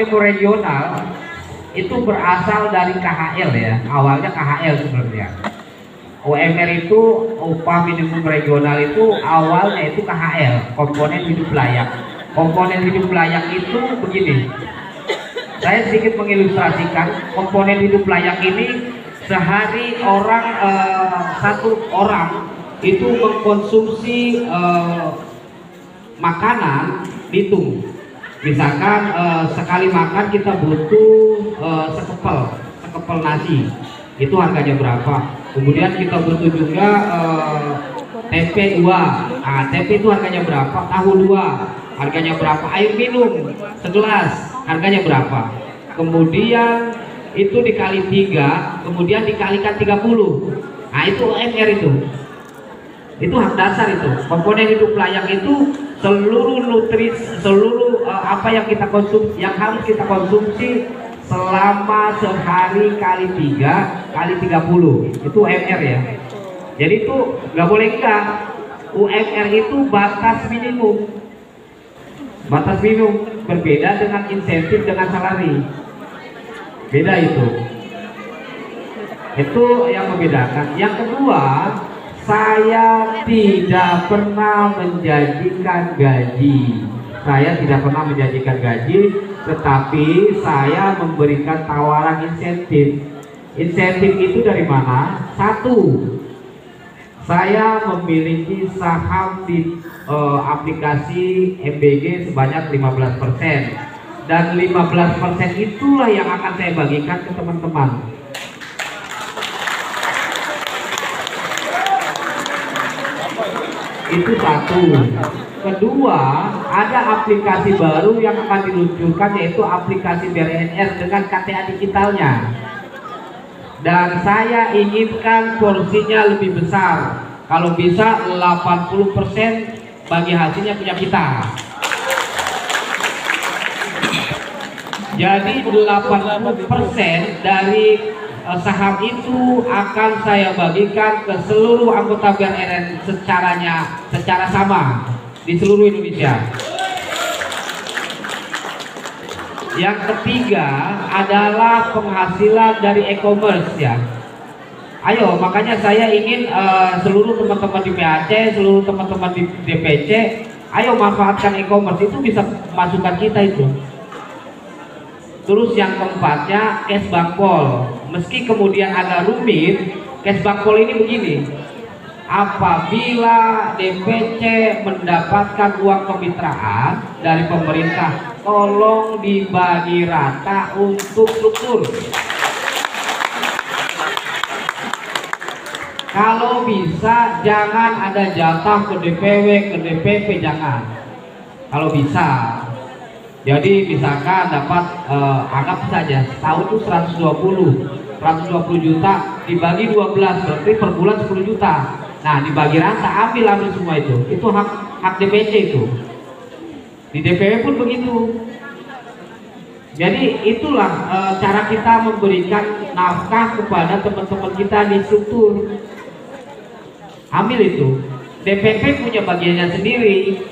minimum regional itu berasal dari KHL ya, awalnya KHL sebenarnya. UMR itu upah minimum regional itu awalnya itu KHL, komponen hidup layak. Komponen hidup layak itu begini, saya sedikit mengilustrasikan. Komponen hidup layak ini sehari orang satu orang itu mengkonsumsi makanan dihitung. Misalkan sekali makan kita butuh sekepel nasi, itu harganya berapa. Kemudian kita butuh juga tempe 2, tempe itu harganya berapa, tahu 2 harganya berapa, air minum segelas harganya berapa. Kemudian itu dikali 3, kemudian dikalikan 30. Nah itu UMR itu hak dasar. Itu komponen hidup layak itu seluruh nutrisi, seluruh apa yang kita konsumsi, yang harus kita konsumsi selama sehari kali 3 kali 30, itu UMR ya. Jadi itu nggak boleh enggak. UMR itu batas minimum. Batas minimum berbeda dengan insentif dengan salari. Beda itu. Itu yang membedakan. Yang kedua, saya tidak pernah menjanjikan gaji. Saya tidak pernah menjanjikan gaji, tetapi saya memberikan tawaran insentif. Insentif itu dari mana? Satu, saya memiliki saham di aplikasi MBG sebanyak 15%, dan 15% itulah yang akan saya bagikan ke teman-teman. Itu satu. Kedua, ada aplikasi baru yang akan diluncurkan, yaitu aplikasi BRNR dengan KTA digitalnya. Dan saya inginkan porsinya lebih besar. Kalau bisa 80% bagi hasilnya punya kita. Jadi 80% dari saham itu akan saya bagikan ke seluruh anggota BRN secara sama di seluruh Indonesia. Yang ketiga adalah penghasilan dari e-commerce ya. Ayo, makanya saya ingin seluruh teman-teman di PAC, seluruh teman-teman di DPC, ayo manfaatkan e-commerce, itu bisa masukan kita itu. Terus yang keempatnya cash bankpol. Meski kemudian agak rumit, cash bankpol ini begini. Apabila DPC mendapatkan uang kemitraan dari pemerintah, tolong dibagi rata untuk struktur. Kalau bisa jangan ada jatah ke DPW, ke DPP, jangan. Kalau bisa. Jadi misalkan dapat anggap saja tahun itu 120 juta dibagi 12, berarti per bulan 10 juta. Nah, dibagi rata, ambil semua itu hak DPC itu. Di DPW pun begitu. Jadi itulah cara kita memberikan nafkah kepada teman-teman kita di struktur. Ambil itu. DPP punya bagiannya sendiri.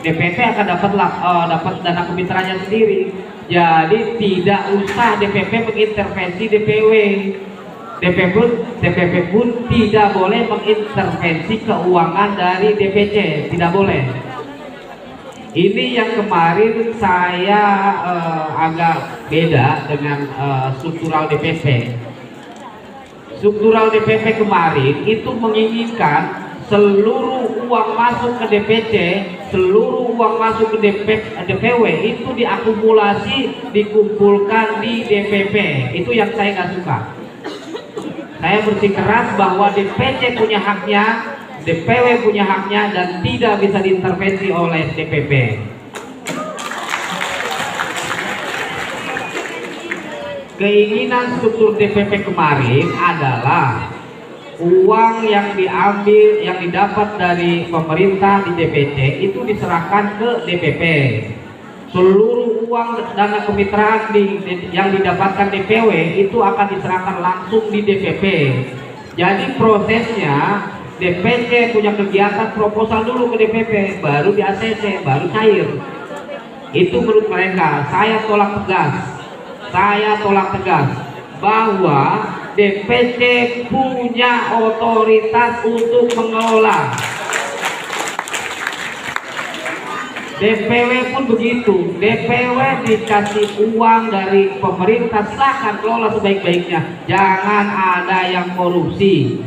DPP akan dapat dana kemitraannya sendiri. Jadi tidak usah DPP mengintervensi DPW. DPP pun tidak boleh mengintervensi keuangan dari DPC, tidak boleh. Ini yang kemarin saya agak beda dengan struktural DPP. Struktural DPP kemarin itu menginginkan seluruh uang masuk ke DPC, seluruh uang masuk ke DPW itu diakumulasi, dikumpulkan di DPP. Itu yang saya nggak suka. Saya bersikeras bahwa DPC punya haknya, DPW punya haknya, dan tidak bisa diintervensi oleh DPP. Keinginan struktur DPP kemarin adalah uang yang diambil, yang didapat dari pemerintah di DPC itu diserahkan ke DPP. Seluruh uang dana kemitraan yang didapatkan DPW itu akan diserahkan langsung di DPP. Jadi prosesnya DPC punya kegiatan proposal dulu ke DPP, baru di ACC, baru cair. Itu menurut mereka. Saya tolak tegas bahwa DPC punya otoritas untuk mengelola. DPW pun begitu. DPW dikasih uang dari pemerintah, silahkan kelola sebaik-baiknya. Jangan ada yang korupsi.